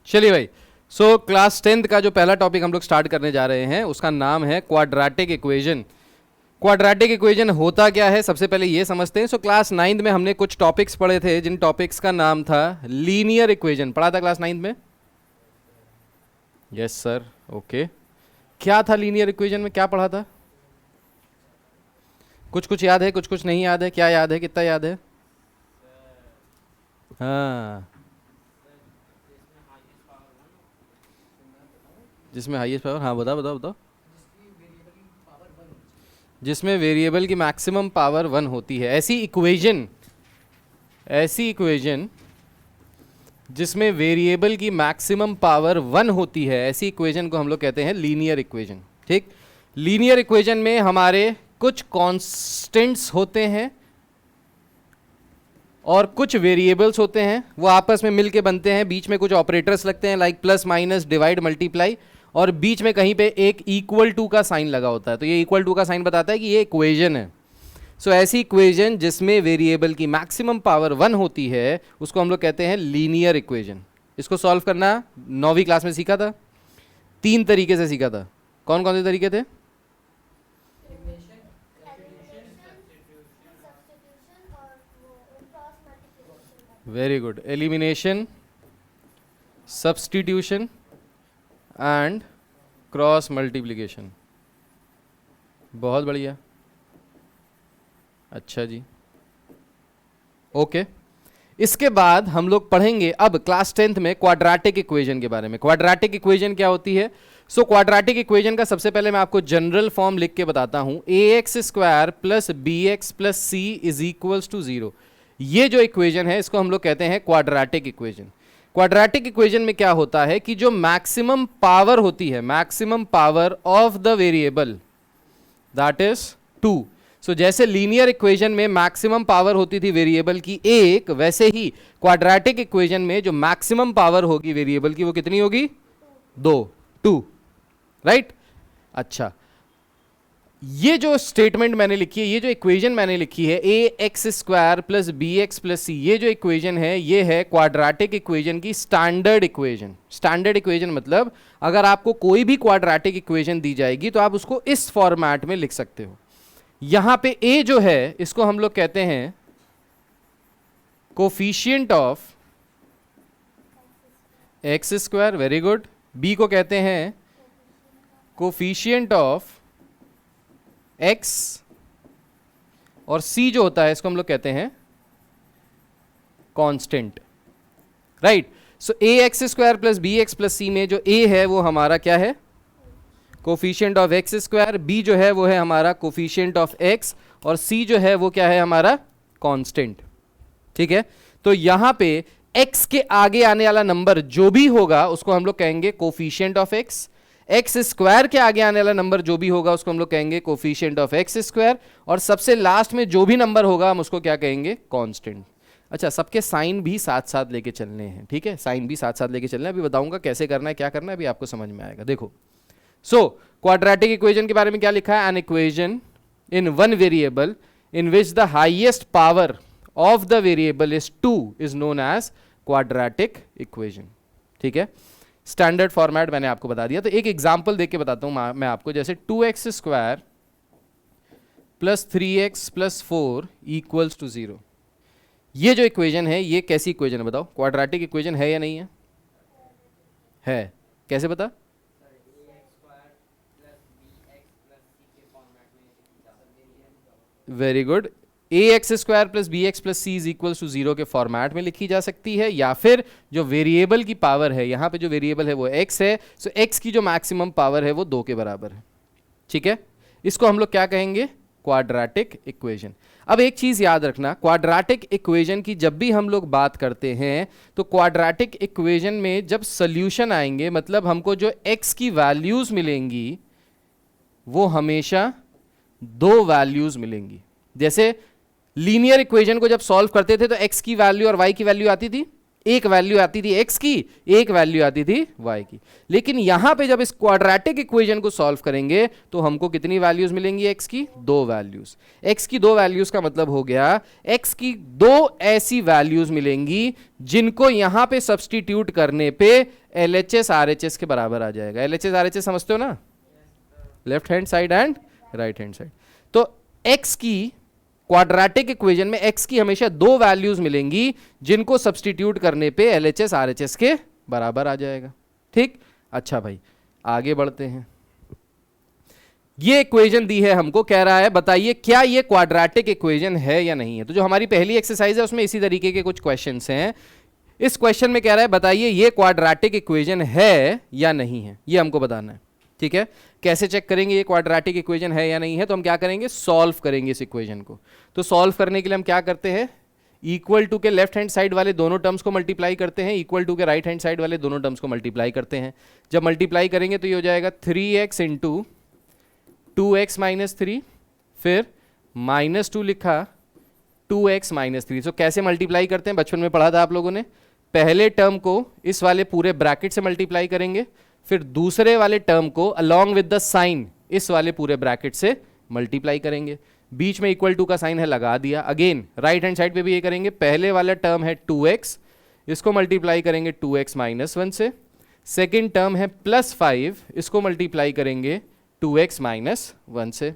चलिए भाई, so class 10th का जो पहला टॉपिक हम लोग स्टार्ट करने जा रहे हैं उसका नाम है क्वाड्रेटिक इक्वेशन। क्वाड्रेटिक इक्वेशन होता क्या है सबसे पहले ये समझते हैं। सो क्लास 9th में हमने कुछ टॉपिक्स पढ़े थे जिन टॉपिक्स का नाम था लीनियर इक्वेशन। पढ़ा था क्लास 9th में? Yes sir, okay. क्या था लीनियर इक्वेशन में, क्या पढ़ा था? कुछ कुछ याद है, कुछ कुछ नहीं याद है। क्या याद है, कितना याद है? हाँ, जिसमें हाईएस्ट पावर, हाँ बताओ बताओ बताओ। जिसमें वेरिएबल की मैक्सिमम पावर 1 होती है, ऐसी इक्वेशन जिसमें वेरिएबल की मैक्सिमम पावर 1 होती है, ऐसी इक्वेशन को हम लोग कहते हैं लीनियर इक्वेशन। ठीक, लीनियर इक्वेशन में हमारे कुछ कांस्टेंट्स होते हैं और कुछ वेरिएबल्स होते हैं, वो आपस में मिलके बनते हैं। बीच में कुछ ऑपरेटर्स लगते हैं like plus minus divide multiply, और बीच में कहीं पे एक इक्वल टू का साइन लगा होता है। तो ये इक्वल टू का साइन बताता है कि ये इक्वेशन है। सो ऐसी इक्वेशन जिसमें वेरिएबल की मैक्सिमम पावर 1 होती है उसको हम लोग कहते हैं लीनियर इक्वेशन। इसको सॉल्व करना 9वीं क्लास में सीखा था, 3 तरीके से सीखा था। कौन कौन से तरीके थे? Very good, elimination, substitution and cross multiplication. बहुत बढ़िया, अच्छा जी, ओके। इसके बाद हम लोग पढ़ेंगे अब क्लास 10th में क्वाड्रेटिक इक्वेशन के बारे में। क्वाड्रेटिक इक्वेशन क्या होती है? सो क्वाड्रेटिक इक्वेशन का सबसे पहले मैं आपको जनरल फॉर्म लिख के बताता हूं। ax square plus B x plus C is equals to 0। ये जो इक्वेशन है इसको हम लोग कहते हैं क्वाड्रेटिक इक्वेशन। क्वाड्रेटिक इक्वेशन में क्या होता है कि जो मैक्सिमम पावर होती है, maximum power of the variable, that is 2। सो जैसे लीनियर इक्वेशन में मैक्सिमम पावर होती थी वेरिएबल की 1, वैसे ही क्वाड्रेटिक इक्वेशन में जो मैक्सिमम पावर होगी वेरिएबल की वो कितनी होगी? 2, राइट। अच्छा, ये जो स्टेटमेंट मैंने लिखी है, ये जो इक्वेशन मैंने लिखी है a x square plus B x plus c, ये जो इक्वेशन है ये है क्वाड्रेटिक इक्वेशन की स्टैंडर्ड इक्वेशन। स्टैंडर्ड इक्वेशन मतलब अगर आपको कोई भी क्वाड्रेटिक इक्वेशन दी जाएगी तो आप उसको इस फॉर्मेट में लिख सकते हो। यहां पे ए जो है इसको हम लोग कहते हैं coefficient of x square, very good. B को कहते हैं कोफिशिएंट ऑफ x, और c जो होता है इसको हम लोग कहते हैं constant, right. So a x square plus B x plus c में जो a है वो हमारा क्या है? Coefficient of x square. b जो है वो है हमारा कोफिशिएंट ऑफ x, और c जो है वो क्या है? हमारा कांस्टेंट। ठीक है, तो यहां पे x के आगे आने वाला नंबर जो भी होगा उसको हम लोग कहेंगे coefficient of x। X square के आगे आने वाला नंबर जो भी होगा उसको हम लोग कहेंगे कोफिशिएंट ऑफ एक्स स्क्वायर, और सबसे लास्ट में जो भी नंबर होगा हम उसको क्या कहेंगे? कांस्टेंट। अच्छा, सबके साइन भी साथ साथ लेके चलने हैं, ठीक है, साइन भी साथ साथ लेके चलना है। अभी बताऊंगा कैसे करना है, क्या करना है, अभी आपको समझ में आएगा। देखो, सो क्वाड्रेटिक इक्वेशन के बारे में क्या लिखा है? An equation in one variable in which the highest power of the variable is 2 is known as quadratic equation. ठीक है, स्टैंडर्ड फॉर्मेट मैंने आपको बता दिया। तो एक एग्जांपल देके बताता हूं मैं आपको, जैसे 2x square plus 3x plus 4 equals to 0। ये जो इक्वेशन है ये कैसी इक्वेशन है बताओ? क्वाड्रेटिक इक्वेशन है या नहीं है? है। कैसे पता? Very good. A x square plus B x plus C is equals to 0 के फॉर्मेट में लिखी जा सकती है, या फिर जो वेरिएबल की पावर है, यहां पे जो वेरिएबल है वो x है, सो x की जो मैक्सिमम पावर है वो 2 के बराबर है। ठीक है, इसको हम लोग क्या कहेंगे? Quadratic equation. अब एक चीज याद रखना, क्वाड्रेटिक इक्वेशन की जब भी हम लोग बात करते हैं तो क्वाड्रेटिक इक्वेशन में जब सोल्यूशन आएंगे, मतलब हमको जो x की वैल्यूज मिलेंगी वो हमेशा 2 वैल्यूज मिलेंगी। जैसे लीनियर इक्वेशन को जब सॉल्व करते थे तो x की वैल्यू और y की वैल्यू आती थी एक वैल्यू आती थी x की, एक वैल्यू आती थी y की। लेकिन यहां पे जब इस क्वाड्रेटिक इक्वेशन को सॉल्व करेंगे तो हमको कितनी वैल्यूज मिलेंगी x की? दो वैल्यूज। x की दो वैल्यूज का मतलब हो गया x की दो ऐसी वैल्यूज मिलेंगी जिनको यहां पे सब्सटीट्यूट करने पे LHS RHS के बराबर आ जाएगा। LHS RHS समझते हो ना, left hand side and right hand side. तो x की क्वाड्रेटिक इक्वेशन में x की हमेशा दो वैल्यूज मिलेंगी जिनको सब्सटीट्यूट करने पे LHS RHS के बराबर आ जाएगा। ठीक, अच्छा भाई आगे बढ़ते हैं। ये इक्वेशन दी है हमको, कह रहा है बताइए क्या ये क्वाड्रेटिक इक्वेशन है या नहीं है। तो जो हमारी पहली एक्सरसाइज है उसमें इसी तरीके के कुछ क्वेश्चंस हैं। इस क्वेश्चन में कह रहा है बताइए ये क्वाड्रेटिक इक्वेशन है या नहीं है, ये हमको बताना है। ठीक है, कैसे चेक करेंगे ये क्वाड्रेटिक इक्वेशन है या नहीं है? तो हम क्या करेंगे, सॉल्व करेंगे इस इक्वेशन को। तो सॉल्व करने के लिए हम क्या करते हैं, इक्वल टू के लेफ्ट हैंड साइड वाले दोनों टर्म्स को मल्टीप्लाई करते हैं, इक्वल टू के राइट हैंड साइड वाले दोनों टर्म्स को मल्टीप्लाई करते हैं। जब मल्टीप्लाई करेंगे तो ये हो जाएगा 3x इंटू 2x माइनस 3, फिर -2 लिखा 2x माइनस 3। तो कैसे मल्टीप्लाई करते हैं, बचपन में पढ़ा था आप लोगों ने। पहले टर्म को इस वाले पूरे ब्रैकेट से मल्टीप्लाई करेंगे, फिर दूसरे वाले टर्म को अलोंग विद द साइन इस वाले पूरे ब्रैकेट से मल्टीप्लाई करेंगे। बीच में इक्वल टू का साइन है, लगा दिया। अगेन राइट हैंड साइड पे भी ये करेंगे। पहले वाला टर्म है 2x, इसको मल्टीप्लाई करेंगे 2x माइनस 1 से। सेकेंड टर्म है +5, इसको मल्टीप्लाई करेंगे 2x माइनस 1 से।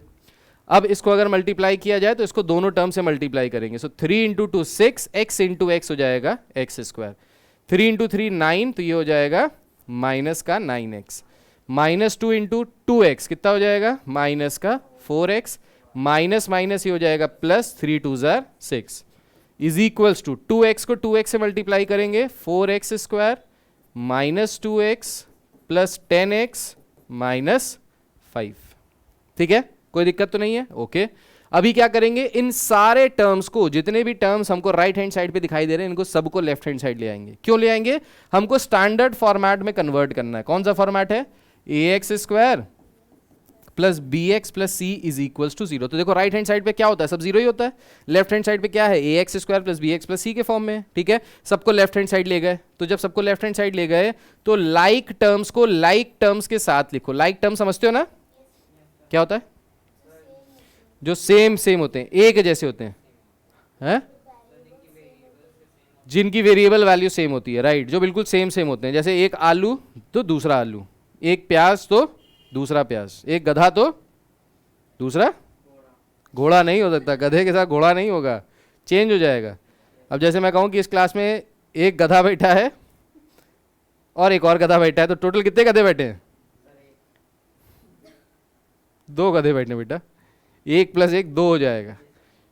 अब इसको अगर मल्टीप्लाई किया जाए तो इसको दोनों टर्म से मल्टीप्लाई करेंगे। सो 3 इंटू 2 6, x इंटू एक्स हो जाएगा x स्क्वायर। 3 इंटू 3 9, तो ये हो जाएगा माइनस का 9x। -2 इंटू 2x कितना हो जाएगा, माइनस का 4x। माइनस माइनस ये हो जाएगा प्लस, 3 2 जार 6 इज इक्वल्स टू 2x को 2x से मल्टीप्लाई करेंगे 4x square minus 2x plus 10x minus 5। ठीक है, कोई दिक्कत तो नहीं है? ओके अभी क्या करेंगे, इन सारे टर्म्स को, जितने भी टर्म्स हमको राइट हैंड साइड पे दिखाई दे रहे हैं, इनको सबको लेफ्ट हैंड साइड ले आएंगे। क्यों ले आएंगे, हमको स्टैंडर्ड फॉर्मेट में कन्वर्ट करना है। कौन सा फॉर्मेट है, ax square plus bx plus c is equals to 0। तो देखो राइट हैंड साइड पे क्या होता है, सब जीरो ही होता है। लेफ्ट हैंड साइड पे क्या है, ax square plus bx plus c के फॉर्म में। ठीक है, सबको लेफ्ट हैंड साइड ले गए। तो जब सबको लेफ्ट हैंड साइड ले गए तो लाइक टर्म्स को लाइक टर्म्स के साथ लिखो। लाइक टर्म समझते हो ना, क्या होता है, जो सेम सेम होते हैं, एक जैसे होते हैं, जिनकी वेरिएबल वैल्यू सेम होती है। राइट, जो बिल्कुल सेम सेम होते हैं। जैसे एक आलू तो दूसरा आलू, एक प्याज तो दूसरा प्याज, एक गधा तो दूसरा घोड़ा। नहीं हो सकता, गधे के साथ घोड़ा नहीं होगा, चेंज हो जाएगा। अब जैसे मैं कहूं कि इस क्लास में एक गधा बैठा है और एक और गधा बैठा है, तो टोटल कितने गधे बैठे हैं, 2 गधे बैठने बेटा, 1 + 1 2 हो जाएगा।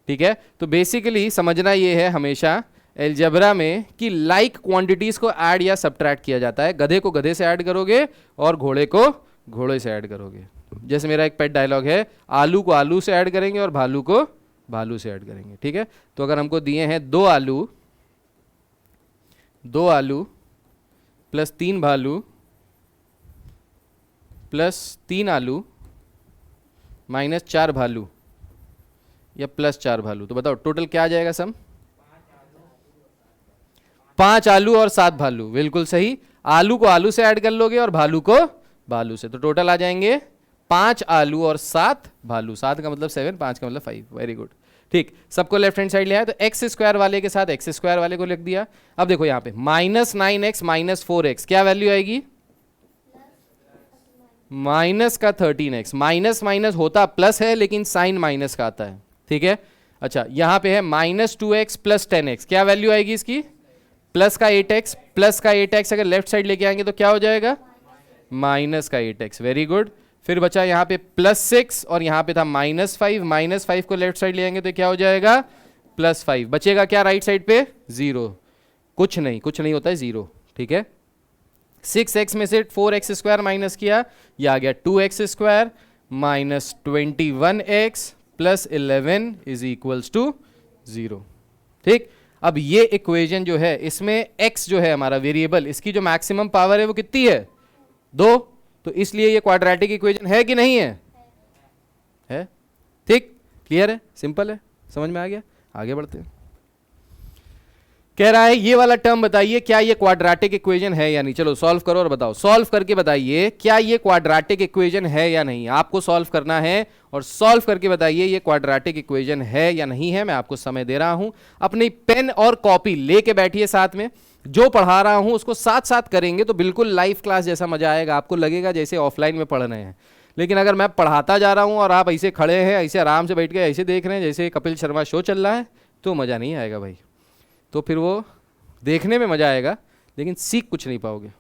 ठीक है, तो बेसिकली समझना ये है हमेशा अलजेब्रा में कि लाइक क्वांटिटीज को ऐड या सब्ट्रैक्ट किया जाता है। गधे को गधे से ऐड करोगे और घोड़े को घोड़े से ऐड करोगे। जैसे मेरा एक पेट डायलॉग है, आलू को आलू से ऐड करेंगे और भालू को भालू से ऐड करेंगे। ठीक है, तो अगर हमको दिए हैं 2 आलू प्लस 3 भालू प्लस 3 आलू माइनस 4 भालू या प्लस 4 भालू, तो बताओ टोटल क्या आ जाएगा सम, 5 आलू और 7 भालू। बिल्कुल सही, आलू को आलू से ऐड कर लोगे और भालू को भालू से, तो टोटल आ जाएंगे 5 आलू और 7 भालू। 7 का मतलब 7, 5 का मतलब 5। Very good. ठीक, सबको लेफ्ट हैंड साइड ले आया, तो एक्स स्क्वायर वाले के साथ एक्स स्क्वायर वाले को लिख दिया। अब देखो यहाँ पे -9x माइनस 4x क्या वैल्यू आएगी, माइनस का 13x। माइनस माइनस होता प्लस है लेकिन साइन माइनस का आता है। ठीक है, अच्छा यहाँ पे है -2x प्लस 10x क्या वैल्यू आएगी इसकी, प्लस का 8x। प्लस का 8x अगर लेफ्ट साइड लेके आएंगे तो क्या हो जाएगा, माइनस का 8x। Very good. फिर बचा यहाँ पे +6 और यहाँ पे था -5। -5 को लेफ्ट साइड ले आएंगे तो क्या हो जाएगा, +5। बचेगा क्या राइट साइड पे, 0। कुछ नहीं होता है 0। ठीक है, 6x में से 4x स्क्वायर माइनस किया, यह आ गया 2x square minus 21x plus 11 is equals to 0। ठीक, अब ये इक्वेशन जो है इसमें x जो है हमारा वेरिएबल, इसकी जो मैक्सिमम पावर है वो कितनी है, 2। तो इसलिए ये क्वाड्रेटिक इक्वेशन है कि नहीं है, है। ठीक, क्लियर है, सिंपल है, समझ में आ गया। आगे बढ़ते हैं। कह रहा है ये वाला टर्म बताइए क्या ये क्वाड्रेटिक इक्वेशन है या नहीं। चलो सॉल्व करो और बताओ, सॉल्व करके बताइए क्या ये क्वाड्रेटिक इक्वेशन है या नहीं। आपको सॉल्व करना है और सॉल्व करके बताइए ये क्वाड्रेटिक इक्वेशन है या नहीं है। मैं आपको समय दे रहा हूं, अपनी पेन और कॉपी लेके बैठिए साथ में, जो पढ़ा रहा हूं उसको साथ साथ करेंगे तो बिल्कुल लाइव क्लास जैसा मजा आएगा, आपको लगेगा जैसे ऑफलाइन में पढ़ रहे हैं। लेकिन अगर मैं पढ़ाता जा रहा हूं और आप ऐसे खड़े हैं, ऐसे आराम से बैठ के ऐसे देख रहे हैं जैसे कपिल शर्मा शो चल रहा है, तो मज़ा नहीं आएगा भाई। तो फिर वो देखने में मज़ा आएगा लेकिन सीख कुछ नहीं पाओगे।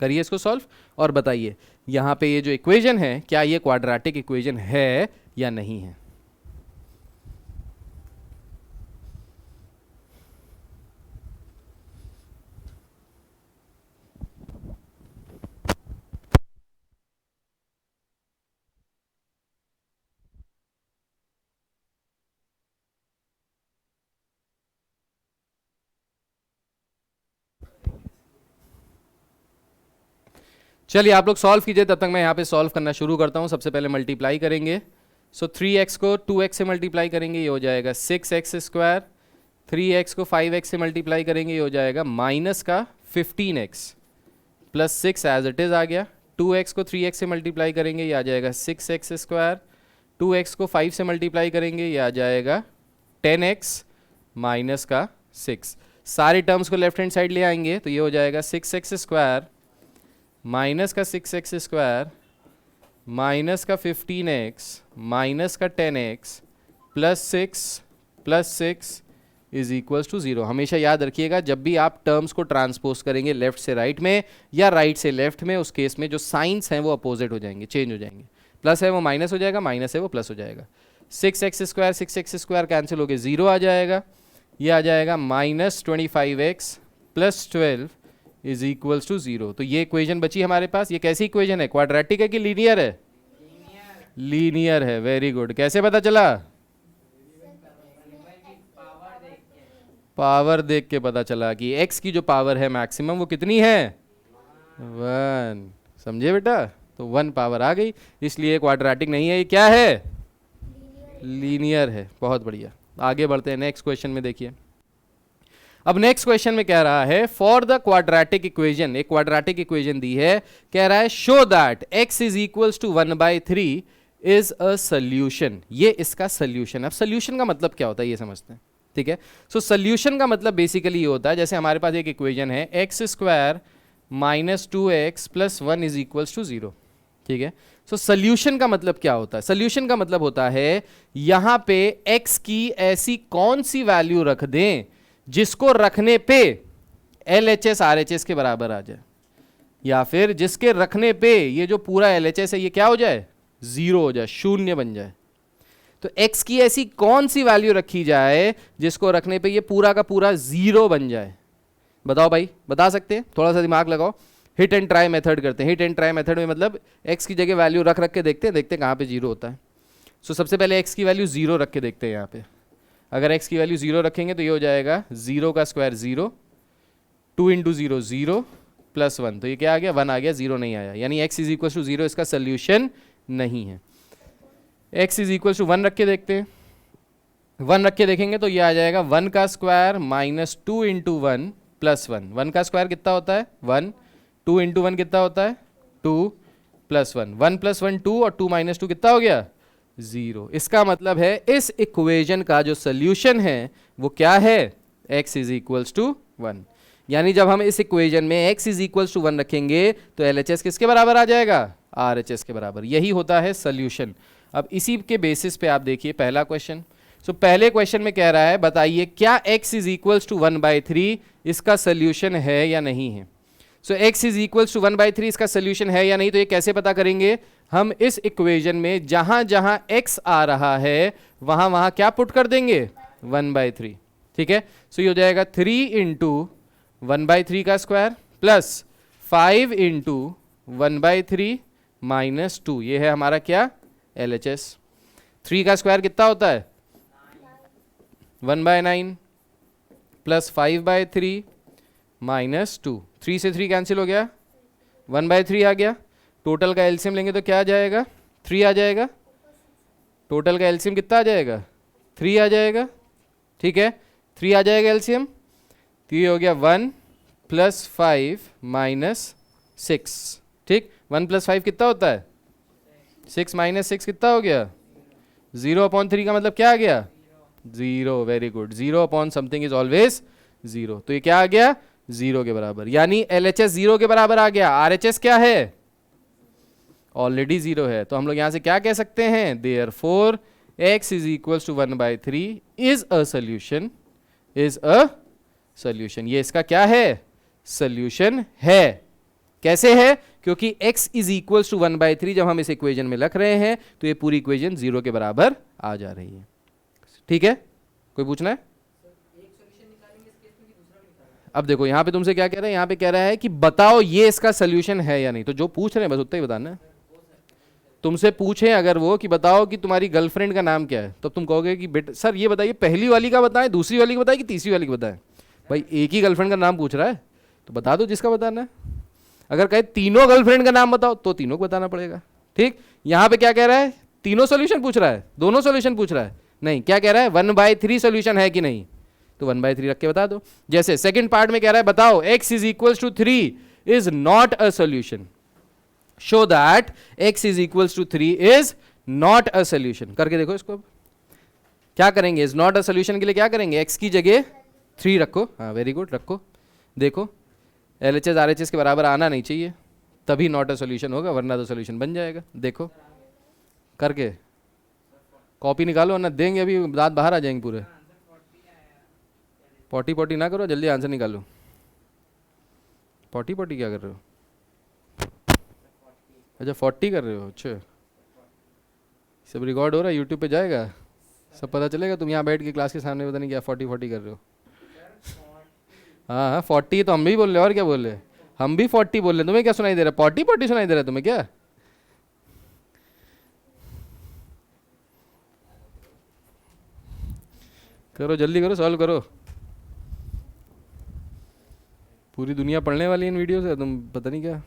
करिए इसको सॉल्व और बताइए यहाँ पे ये जो इक्वेशन है क्या ये क्वाड्रेटिक इक्वेशन है या नहीं है। चलिए आप लोग सॉल्व कीजिए, तब तक मैं यहाँ पे सॉल्व करना शुरू करता हूँ। सबसे पहले मल्टीप्लाई करेंगे, सो 3x को 2x से मल्टीप्लाई करेंगे, ये हो जाएगा 6x स्क्वायर। 3x को 5x से मल्टीप्लाई करेंगे, ये हो जाएगा माइनस का 15x plus 6 as it is आ गया। 2x को 3x से मल्टीप्लाई करेंगे, ये आ जाएगा 6x स्क्वायर। 2x को 5 से मल्टीप्लाई करेंगे, ये आ जाएगा 10x माइनस का 6। सारे टर्म्स को लेफ्ट हैंड साइड ले आएंगे तो ये हो जाएगा 6x स्क्वायर माइनस का 6x स्क्वायर माइनस का 15x माइनस का 10x plus 6 is equals to 0। हमेशा याद रखिएगा जब भी आप टर्म्स को ट्रांसपोज करेंगे लेफ्ट से राइट में या राइट से लेफ्ट में, उस केस में जो साइंस हैं वो अपोजिट हो जाएंगे, चेंज हो जाएंगे। प्लस है वो माइनस हो जाएगा, माइनस है वो प्लस हो जाएगा। 6x स्क्वायर कैंसिल हो गए, 0 आ जाएगा। ये आ जाएगा minus 25x plus 12 is equals to 0। तो ये इक्वेशन बची हमारे पास। ये कैसी इक्वेशन है, क्वाड्रेटिक है कि लीनियर है? लीनियर है, वेरी गुड। कैसे पता चला? पावर देख के पता चला कि x की जो पावर है मैक्सिमम वो कितनी है? 1। समझे बेटा? तो 1 पावर आ गई, इसलिए क्वाड्रेटिक नहीं है। ये क्या है? लीनियर है। बहुत बढ़िया, आगे बढ़ते हैं नेक्स्ट क्वेश्चन में। देखिए अब नेक्स्ट क्वेश्चन में कह रहा है फॉर द क्वाड्रेटिक इक्वेशन, एक क्वाड्रेटिक इक्वेशन दी है, कह रहा है show that x is equals to 1/3 is a solution. ये इसका सोल्यूशन। अब सोल्यूशन का मतलब क्या होता है ये समझते हैं, ठीक है। सो सोल्यूशन का मतलब बेसिकली ये होता है, जैसे हमारे पास एक इक्वेशन है x square minus 2x plus 1 is equals to 0, ठीक है। सो सोल्यूशन का मतलब क्या होता है? सोल्यूशन का मतलब होता है यहां पे x की ऐसी कौन सी वैल्यू रख दें जिसको रखने पे LHS RHS के बराबर आ जाए, या फिर जिसके रखने पे ये जो पूरा LHS है ये क्या हो जाए? 0 हो जाए, शून्य बन जाए। तो x की ऐसी कौन सी वैल्यू रखी जाए जिसको रखने पे ये पूरा का पूरा 0 बन जाए? बताओ भाई, बता सकते हैं? थोड़ा सा दिमाग लगाओ। हिट एंड ट्राई मेथड करते हैं। हिट एंड ट्राई मेथड में मतलब x की जगह वैल्यू रख के देखते हैं कहाँ पे 0 होता है। सो सबसे पहले x की वैल्यू 0 रख के देखते हैं यहाँ पे। अगर x की वैल्यू 0 रखेंगे तो ये हो जाएगा 0 का स्क्वायर 0, 2 इंटू 0 0 प्लस 1, तो ये क्या आ गया? 1 आ गया, 0 नहीं आया, यानी x इज इक्वल टू 0 इसका सोल्यूशन नहीं है। x इज इक्वल टू 1 रख के देखते हैं। 1 रख के देखेंगे तो ये आ जाएगा 1 का स्क्वायर माइनस 2 इंटू 1 प्लस 1। 1 का स्क्वायर कितना होता है? 1। 2 इंटू 1 कितना होता है? 2 प्लस 1। 1 प्लस 1 2 और 2 माइनस 2 कितना हो गया? 0। इसका मतलब है इस इक्वेशन का जो सोल्यूशन है वो क्या है? x is equals to 1। यानी जब हम इस इक्वेशन में x इज इक्वल्स टू 1 रखेंगे तो LHS किसके बराबर आ जाएगा? RHS के बराबर। यही होता है सोल्यूशन। अब इसी के बेसिस पे आप देखिए पहला क्वेश्चन। सो पहले क्वेश्चन में कह रहा है बताइए क्या x इज इक्वल्स टू 1/3 इसका सोल्यूशन है या नहीं है। सो x इज इक्वल्स टू 1/3 इसका सोल्यूशन है या नहीं, तो ये कैसे पता करेंगे? हम इस इक्वेशन में जहां जहां x आ रहा है वहां वहां क्या पुट कर देंगे? 1/3, ठीक है। सो ये हो जाएगा 3 इंटू 1/3 का स्क्वायर प्लस 5 इंटू 1/3 माइनस 2, ये है हमारा क्या? LHS। 3 का स्क्वायर कितना होता है? 1/9 प्लस 5/3 माइनस 2। 3 से 3 कैंसिल हो गया, 1/3 आ गया। टोटल का एलसीएम लेंगे तो क्या आ जाएगा? 3 आ जाएगा। टोटल का एलसीएम कितना आ जाएगा? 3 आ जाएगा, ठीक है। 3 आ जाएगा एलसीएम, तो ये हो गया 1 + 5 - 6, ठीक। 1 + 5 कितना होता है 6 - 6 कितना हो गया 0/3 का मतलब क्या आ गया 0, very good, 0 something is always 0, तो ये क्या आ गया 0 के बराबर, यानी LHS 0 के बराबर आ गया। RHS क्या है ऑलरेडी 0 है, तो हम लोग यहां से क्या कह सकते हैं therefore x = 1/3 is a solution, is a solution, ये इसका क्या है सोल्यूशन है। कैसे है, क्योंकि x = 1/3 जब हम इस इक्वेशन में रख रहे हैं तो ये पूरी इक्वेशन 0 के बराबर आ जा रही है, ठीक है। कोई पूछना है? अब देखो यहाँ पे तुमसे क्या कह रहा है, यहाँ पे कह रहा है कि बताओ ये इसका सोल्यूशन है या नहीं, तो जो पूछ रहे हैं बस उतना ही बताना है। तुमसे पूछे अगर वो कि बताओ कि तुम्हारी गर्लफ्रेंड का नाम क्या है, तो तुम कहोगे कि बेटा सर ये बताइए पहली वाली का बताएं, दूसरी वाली का बताएं कि तीसरी वाली का बताएं। भाई एक ही गर्लफ्रेंड का नाम पूछ रहा है तो बता दो जिसका बताना है। अगर कहे तीनों गर्लफ्रेंड का नाम बताओ तो तीनों को बताना पड़ेगा, ठीक। यहाँ पे क्या कह रहा है तीनों सोल्यूशन पूछ रहा है, दोनों सोल्यूशन पूछ रहा है, नहीं क्या कह रहा है 1/3 सोल्यूशन है कि नहीं, तो 1/3 रख के बता दो। जैसे सेकंड पार्ट में कह रहा है बताओ x = 3 is not a solution, show that x = 3 is not a solution, करके देखो इसको। अब क्या करेंगे इज नॉट अ सोल्यूशन के लिए, क्या करेंगे x की जगह 3 रखो, हाँ वेरी गुड रखो। देखो LHS RHS के बराबर आना नहीं चाहिए, तभी नॉट अ सोल्यूशन होगा, वरना तो सोल्यूशन बन जाएगा। देखो करके कॉपी निकालो वरना देंगे अभी दांत बाहर आ जाएंगे पूरे। पॉटी पॉटी ना करो, जल्दी आंसर निकालो। पॉटी पॉटी क्या कर रहे हो? अच्छा 40 कर रहे हो, अच्छा सब रिकॉर्ड हो रहा है, यूट्यूब पे जाएगा, सब पता चलेगा तुम यहाँ बैठ के क्लास के सामने पता नहीं क्या 40 कर रहे हो। हाँ हाँ 40 तो हम भी बोल रहे हैं, और क्या बोल रहे हैं, हम भी 40 बोल रहे हैं, तुम्हें क्या सुनाई दे रहा है, पॉटी सुनाई दे रहा है तुम्हें क्या? करो जल्दी करो, सॉल्व करो, पूरी दुनिया पढ़ने वाली इन वीडियो से, तुम पता नहीं क्या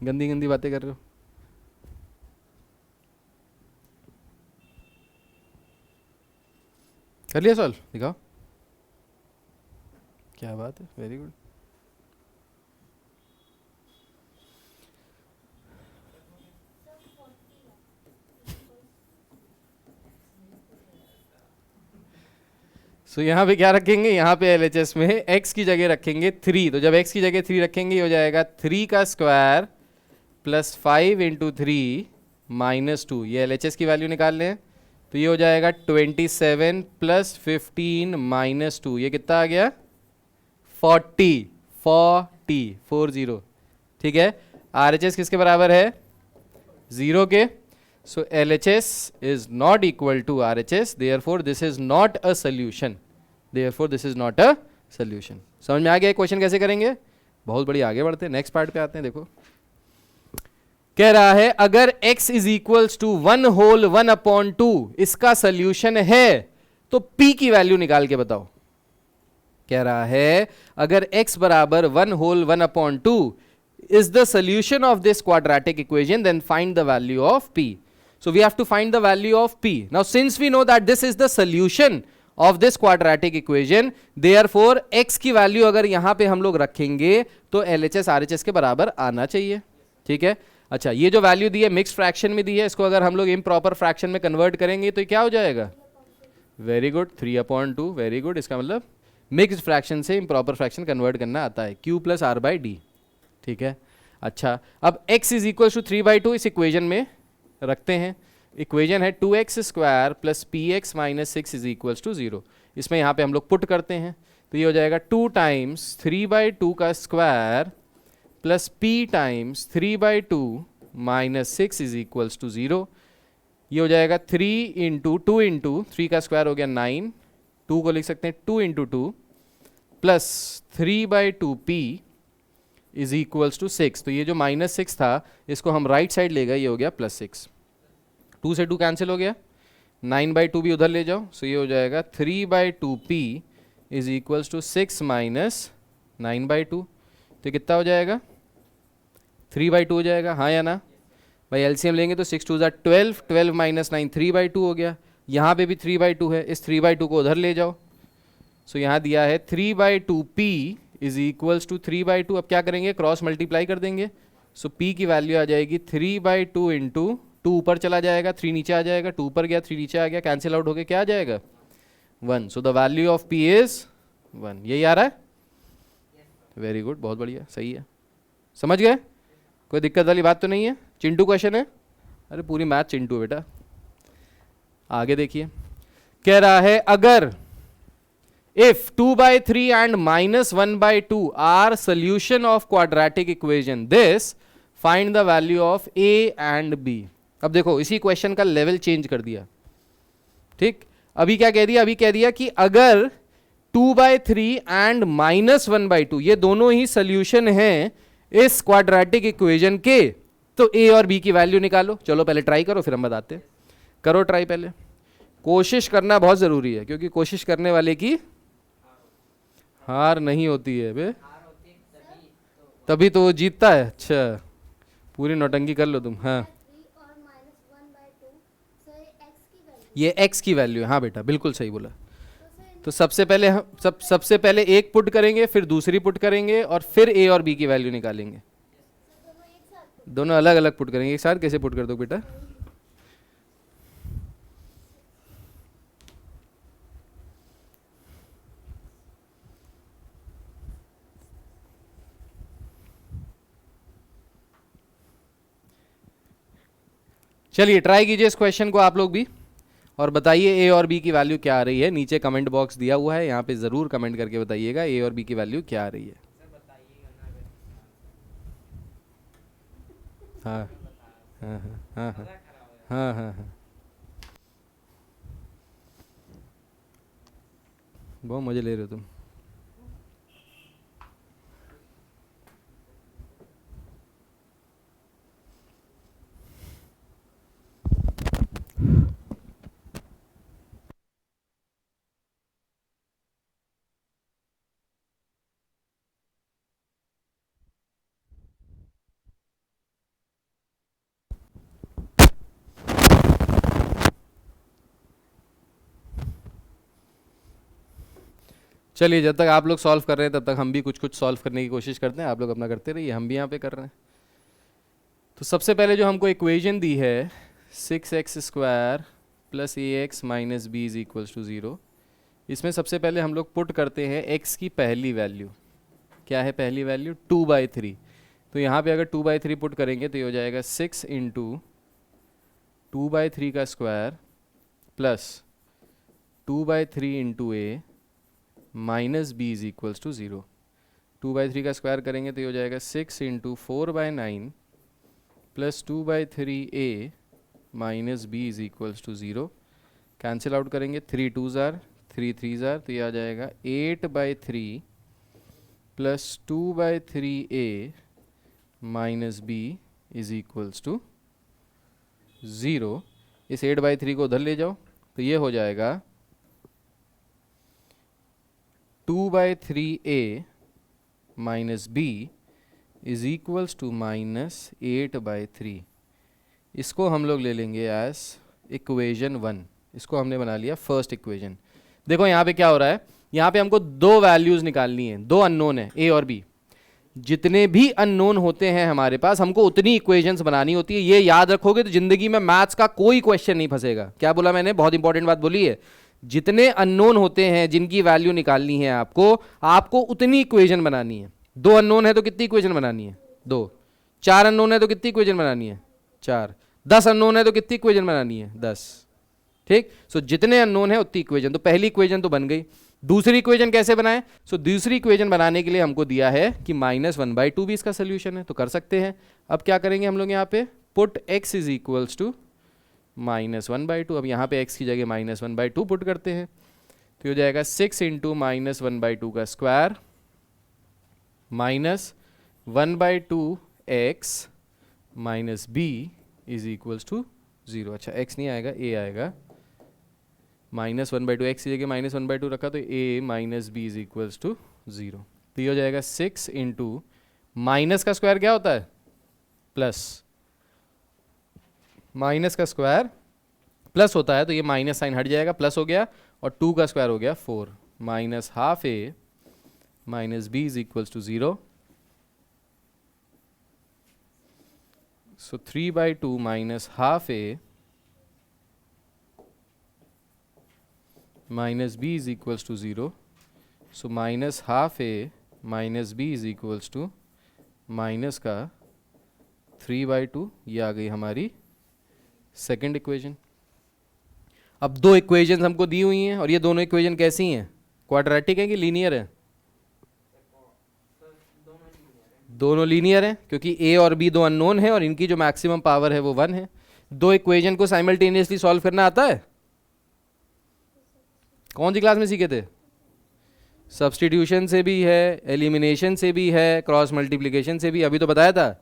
गंदी गंदी बातें कर रहे हो। कर लिया सॉल्व, दिखाओ। क्या बात है, वेरी गुड। सो यहाँ पे क्या रखेंगे, यहाँ पे LHS में x की जगह रखेंगे 3, तो जब x की जगह 3 रखेंगे हो जाएगा 3 का स्क्वायर + 5 × 3 - 2, ये LHS की वैल्यू निकाल लें तो ये हो जाएगा 27 + 15 - 2, ये कितना आ गया 40, ठीक है। RHS किसके बराबर है 0 के, so LHS is not equal to RHS, therefore this is not a solution, therefore this is not a solution। समझ में आ गया क्वेश्चन कैसे करेंगे, बहुत बढ़िया। आगे बढ़ते हैं, नेक्स्ट पार्ट पे आते हैं। देखो कह रहा है अगर x = 1/1/2 इसका सोल्यूशन है तो p की वैल्यू निकाल के बताओ। कह रहा है अगर x = 1/1/2 is the solution of this quadratic equation, then find the value of p. So we have to find the value of p. Now since we know that this is the solution of this quadratic equation, therefore x की value अगर यहां पे हम लोग रखेंगे तो LHS RHS के बराबर आना चाहिए, ठीक है। अच्छा ये जो वैल्यू दी है मिक्स फ्रैक्शन में दी है, इसको अगर हम लोग इम्प्रॉपर फ्रैक्शन में कन्वर्ट करेंगे तो क्या हो जाएगा, वेरी गुड 3/2, वेरी गुड। इसका मतलब मिक्स्ड फ्रैक्शन से इम्प्रॉपर फ्रैक्शन कन्वर्ट करना आता है, q + r/d, ठीक है। अच्छा अब x = 3/2 इस इक्वेशन में रखते हैं, इक्वेशन है 2x² + px - 6 = 0, इसमें यहाँ पे हम लोग पुट करते हैं तो ये हो जाएगा 2 × 3/2 का स्क्वायर + p × 3/2 - 6 = 0, ये हो जाएगा 3 × 2 × 3 का स्क्वायर हो गया 9, 2 को लिख सकते हैं 2 × 2 + 3/2p = 6, तो ये जो -6 था इसको हम राइट साइड ले गए, ये हो गया +6, 2 से 2 कैंसिल हो गया, 9/2 भी उधर ले जाओ, सो ये हो जाएगा 3/2p = 6 - 9/2, तो कितना हो जाएगा 3/2 हो जाएगा, हाँ या ना भाई। एलसीएम लेंगे तो 6 × 2 = 12, 12 - 9 3/2 हो गया, यहाँ पे भी 3/2 है, इस 3/2 को उधर ले जाओ, सो यहाँ दिया है 3/2p इज इक्वल्स टू 3/2। अब क्या करेंगे, क्रॉस मल्टीप्लाई कर देंगे। सो p की वैल्यू आ जाएगी 3/2 इंटू 2 ऊपर चला जाएगा, 3 नीचे आ जाएगा, 2 ऊपर गया 3 नीचे आ गया, कैंसिल आउट होके क्या आ जाएगा 1। So the value of p is 1। यही आ रहा है, वेरी गुड, बहुत बढ़िया, सही है। समझ गए, कोई दिक्कत वाली बात तो नहीं है। चिंटू क्वेश्चन है, अरे पूरी मैथ चिंटू बेटा। आगे देखिए, कह रहा है अगर if 2/3 and -1/2 are solution of quadratic equation this find the value of a and b। अब देखो इसी क्वेश्चन का लेवल चेंज कर दिया, ठीक। अभी क्या कह दिया, अभी कह दिया कि अगर 2/3 एंड -1/2 ये दोनों ही सोल्यूशन हैं इस क्वाड्रेटिक इक्वेशन के, तो a और b की वैल्यू निकालो। चलो पहले ट्राई करो, फिर हम बताते हैं। करो ट्राई, पहले कोशिश करना बहुत जरूरी है, क्योंकि कोशिश करने वाले की हार नहीं होती है बे, तभी तो वो जीतता है। अच्छा, पूरी नौटंकी कर लो तुम। हाँ, ये x की वैल्यू है। हाँ बेटा, बिल्कुल सही बोला। तो सबसे पहले हम सबसे पहले एक पुट करेंगे, फिर दूसरी पुट करेंगे, और फिर a और b की वैल्यू निकालेंगे। दोनों अलग अलग पुट करेंगे, एक साथ कैसे पुट कर दो बेटा। चलिए ट्राई कीजिए इस क्वेश्चन को आप लोग भी, और बताइए ए और बी की वैल्यू क्या आ रही है। नीचे कमेंट बॉक्स दिया हुआ है, यहाँ पे ज़रूर कमेंट करके बताइएगा ए और बी की वैल्यू क्या आ रही है। हाँ हाँ हाँ हाँ हाँ हाँ हाँ, बहुत मजे ले रहे हो तुम। चलिए, जब तक आप लोग सॉल्व कर रहे हैं तब तक हम भी कुछ कुछ सॉल्व करने की कोशिश करते हैं। आप लोग अपना करते रहिए, हम भी यहाँ पे कर रहे हैं। तो सबसे पहले जो हमको इक्वेशन दी है 6x² plus ax minus B is equals to 0, इसमें सबसे पहले हम लोग पुट करते हैं x की पहली वैल्यू। क्या है पहली वैल्यू? 2/3। तो यहाँ पे अगर 2/3 पुट करेंगे तो ये हो जाएगा 6 इंटू 2/3 का square plus 2/3 into A minus B is equals to 0। 2/3 का स्क्वायर करेंगे तो ये हो जाएगा 6 into 4/9 plus 2/3 A minus B is equals to 0। Cancel out करेंगे, 3 2s आर 3 3s आर, तो ये आ जाएगा 8/3 plus 2/3 A minus B is equals to 0। इस 8/3 को उधर ले जाओ तो ये हो जाएगा 2/3 ए minus B is equals to minus 8/3। इसको हम लोग ले लेंगे एज इक्वेशन 1। इसको हमने बना लिया फर्स्ट इक्वेशन। देखो यहाँ पे क्या हो रहा है, यहाँ पे हमको दो वैल्यूज निकालनी है, दो अननोन है ए और बी। जितने भी अननोन होते हैं हमारे पास, हमको उतनी इक्वेशंस बनानी होती है। ये याद रखोगे तो जिंदगी में मैथ्स का कोई क्वेश्चन नहीं फंसेगा। क्या बोला मैंने? बहुत इंपॉर्टेंट बात बोली है। जितने अननोन होते हैं जिनकी वैल्यू निकालनी है आपको उतनी इक्वेशन बनानी है। दो अननोन है तो कितनी इक्वेशन बनानी है? दो। चार अननोन है तो कितनी इक्वेशन बनानी है? चार। 10 अननोन है तो कितनी इक्वेशन बनानी है? 10। ठीक। सो जितने अननोन है उतनी इक्वेशन। तो पहली इक्वेशन तो बन गई। दूसरी इक्वेशन कैसे बनाएं? सो दूसरी इक्वेशन बनाने के लिए हमको दिया है कि -1/2 भी इसका सोल्यूशन है, तो कर सकते हैं। अब क्या करेंगे हम लोग यहाँ पे? Put x is equals to -1/2। अब यहाँ पे x की जगह -1/2 पुट करते हैं तो हो जाएगा 6 इंटू -1/2 का square minus 1/2 x minus B is equals to 0। अच्छा, x नहीं आएगा, a आएगा। -1/2 x की जगह -1/2 रखा तो a minus B is equals to 0। तो ये हो जाएगा 6 इंटू माइनस का स्क्वायर क्या होता है? प्लस। माइनस का स्क्वायर प्लस होता है तो ये माइनस साइन हट जाएगा, प्लस हो गया, और 2 का स्क्वायर हो गया 4 minus half a minus b is equals to 0. So 3 by 2 minus half a minus b is equals to 0. So minus half a minus b is equals to minus का 3 by 2, ये आ गई हमारी सेकेंड इक्वेशन. अब दो equations हमको दी हुई हैं और ये दोनों इक्वेशन कैसी हैं, क्वाड्रेटिक है कि लीनियर है? दोनों लीनियर हैं क्योंकि a और b दो अननोन है और इनकी जो मैक्सिमम पावर है वो 1 है. दो इक्वेशन को साइमल्टेनियसली सॉल्व करना आता है? कौन सी क्लास में सीखे थे? सब्स्टिट्यूशन से भी है, एलिमिनेशन से भी है, क्रॉस मल्टीप्लिकेशन से भी. अभी तो बताया था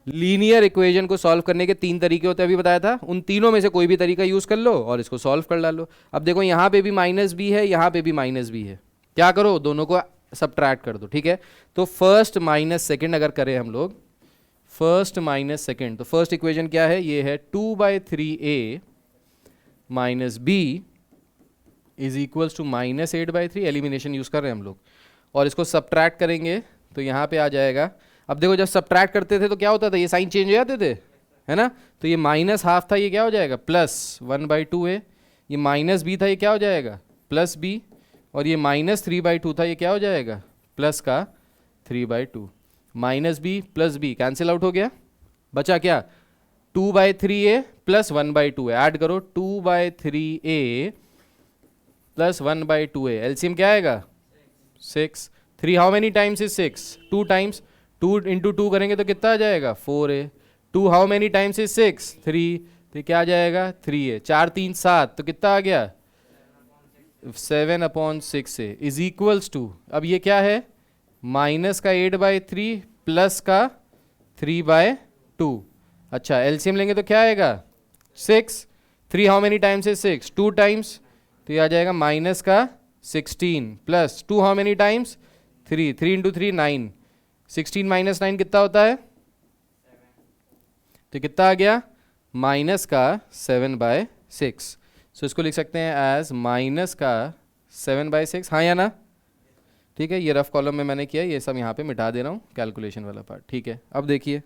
लीनियर इक्वेशन को सॉल्व करने के 3 तरीके होते हैं, अभी बताया था. उन तीनों में से कोई भी तरीका यूज कर लो और इसको सॉल्व कर डालो. अब देखो यहाँ पे भी माइनस बी है, यहाँ पे भी माइनस बी है. क्या करो, दोनों को सबट्रैक्ट कर दो. ठीक है, तो फर्स्ट माइनस सेकेंड अगर करें हम लोग, फर्स्ट माइनस सेकेंड, तो फर्स्ट इक्वेशन क्या है, ये है 2/3a minus B is equals to minus 8/3. Elimination use कर रहे हैं हम लोग और इसको सबट्रैक्ट करेंगे तो यहाँ पे आ जाएगा. अब देखो जब सबट्रैक्ट करते थे तो क्या होता था, ये साइन चेंज हो जाते थे, है ना. तो ये माइनस हाफ था, ये क्या हो जाएगा प्लस 1/2 है. ये माइनस बी था, ये क्या हो जाएगा प्लस बी. और ये माइनस 3/2 था, ये क्या हो जाएगा प्लस का 3/2. Minus B plus B cancel out हो गया, बचा क्या 2/3a प्लस 1/2 है. ऐड करो 2/3a प्लस 1/2a. एलसीएम क्या आएगा 6. 3 how many times is 6? 2 times. 2 into 2 करेंगे तो कितना आ जाएगा 4a. 2 how many times is 6? 3. तो क्या आ जाएगा 3a. 4 3 7 तो कितना आ गया 7/6a इज इक्वल्स टू, अब ये क्या है माइनस का 8/3 प्लस का 3/2. अच्छा एलसीएम लेंगे तो क्या आएगा 6. 3 how many times is 6? 2 times. तो ये आ जाएगा माइनस का 16 plus 2 how many times 3. 3 into 3 9. 16 minus 9 कितना होता है, तो कितना आ गया माइनस का 7/6. सो इसको लिख सकते हैं एज माइनस का 7/6. हाँ या ना? ठीक है, ये रफ कॉलम में मैंने किया, ये सब यहाँ पे मिटा दे रहा हूँ कैलकुलेशन वाला पार्ट. ठीक है, अब देखिए.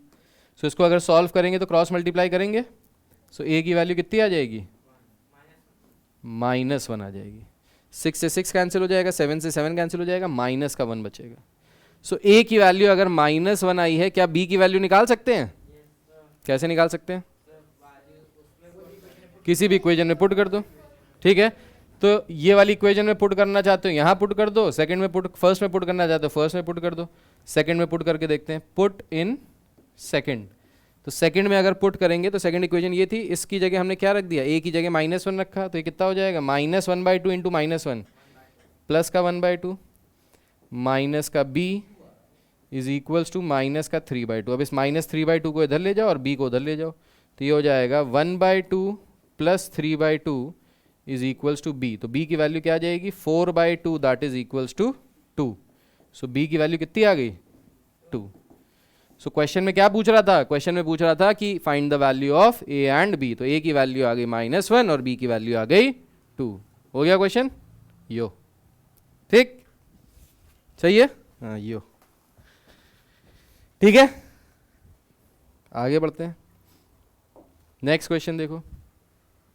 सो इसको अगर सॉल्व करेंगे तो क्रॉस मल्टीप्लाई करेंगे. सो a की वैल्यू कितनी आ जाएगी -1 आ जाएगी. 6 से 6 कैंसिल हो जाएगा, 7 से 7 कैंसिल हो जाएगा, माइनस का 1 बचेगा. सो a की वैल्यू अगर -1 आई है, क्या b की वैल्यू निकाल सकते हैं? कैसे निकाल सकते हैं? किसी भी इक्वेशन में पुट कर दो. ठीक है, तो ये वाली इक्वेशन में पुट करना चाहते हो यहाँ पुट कर दो, सेकंड में पुट, फर्स्ट में पुट करना चाहते हो फर्स्ट में पुट कर दो, सेकंड में पुट करके देखते हैं. Put in second. तो सेकंड में अगर पुट करेंगे तो सेकंड इक्वेशन ये थी, इसकी जगह हमने क्या रख दिया, a की जगह -1 रखा, तो ये कितना हो जाएगा -1/2 इंटू -1 प्लस का 1/2 माइनस का b is equals to minus का 3/2. अब इस -3/2 को इधर ले जाओ और b को उधर ले जाओ, तो ये हो जाएगा 1/2 plus 3/2 is equals to b. तो b की वैल्यू क्या आ जाएगी 4/2 that is equals to 2. So b की वैल्यू कितनी आ गई 2. सो क्वेश्चन में क्या पूछ रहा था, क्वेश्चन में पूछ रहा था कि find the value of a and b. तो a की वैल्यू आ गई -1 और b की वैल्यू आ गई 2. हो गया क्वेश्चन यो. ठीक, सही है. हाँ यो, ठीक है. आगे बढ़ते हैं, नेक्स्ट क्वेश्चन देखो.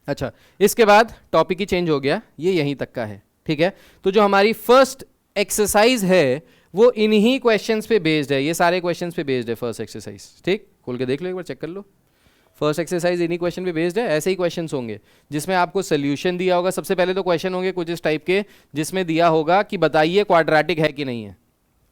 अच्छा, इसके बाद टॉपिक ही चेंज हो गया, ये यहीं तक का है. ठीक है, तो जो हमारी फर्स्ट एक्सरसाइज है वो इन्हीं क्वेश्चंस पे बेस्ड है, ये सारे क्वेश्चंस पे बेस्ड है फर्स्ट एक्सरसाइज. ठीक, खोल के देख लो एक बार, चेक कर लो. फर्स्ट एक्सरसाइज इन्हीं क्वेश्चन पे बेस्ड है. ऐसे ही क्वेश्चंस होंगे जिसमें आपको सोल्यूशन दिया होगा. सबसे पहले तो क्वेश्चन होंगे कुछ इस टाइप के जिसमें दिया होगा कि बताइए क्वाड्रेटिक है कि नहीं है.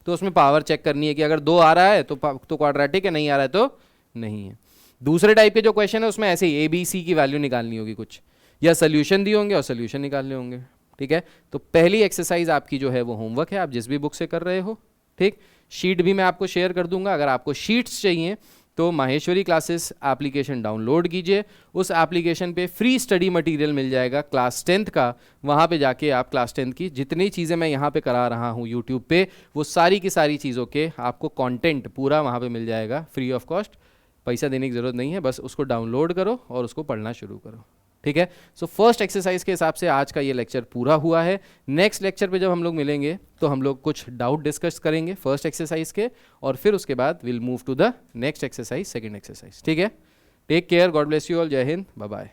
तो उसमें पावर चेक करनी है कि अगर 2 आ रहा है तो क्वाड्रेटिक है, नहीं आ रहा है तो नहीं है. दूसरे टाइप के जो क्वेश्चन है उसमें ऐसे ही ABC की वैल्यू निकालनी होगी कुछ, या सोल्यूशन दिए होंगे और सोल्यूशन निकालने होंगे. ठीक है, तो पहली एक्सरसाइज आपकी जो है वो होमवर्क है, आप जिस भी बुक से कर रहे हो. ठीक, शीट भी मैं आपको शेयर कर दूंगा. अगर आपको शीट्स चाहिए तो माहेश्वरी क्लासेस एप्लीकेशन डाउनलोड कीजिए. उस एप्लीकेशन पे फ्री स्टडी मटेरियल मिल जाएगा क्लास 10th का. वहाँ पे जाके आप क्लास 10th की जितनी चीज़ें मैं यहाँ पे करा रहा हूँ यूट्यूब पे, वो सारी की सारी चीज़ों के आपको कंटेंट पूरा वहाँ पे मिल जाएगा फ्री ऑफ कॉस्ट. पैसा देने की ज़रूरत नहीं है, बस उसको डाउनलोड करो और उसको पढ़ना शुरू करो. ठीक है। सो फर्स्ट एक्सरसाइज के हिसाब से आज का ये लेक्चर पूरा हुआ है। नेक्स्ट लेक्चर पे जब हम लोग मिलेंगे तो हम लोग कुछ डाउट डिस्कस करेंगे फर्स्ट एक्सरसाइज के, और फिर उसके बाद will move to the next exercise, second exercise. ठीक है, take care, God bless you all, जय हिंद, बाय बाय।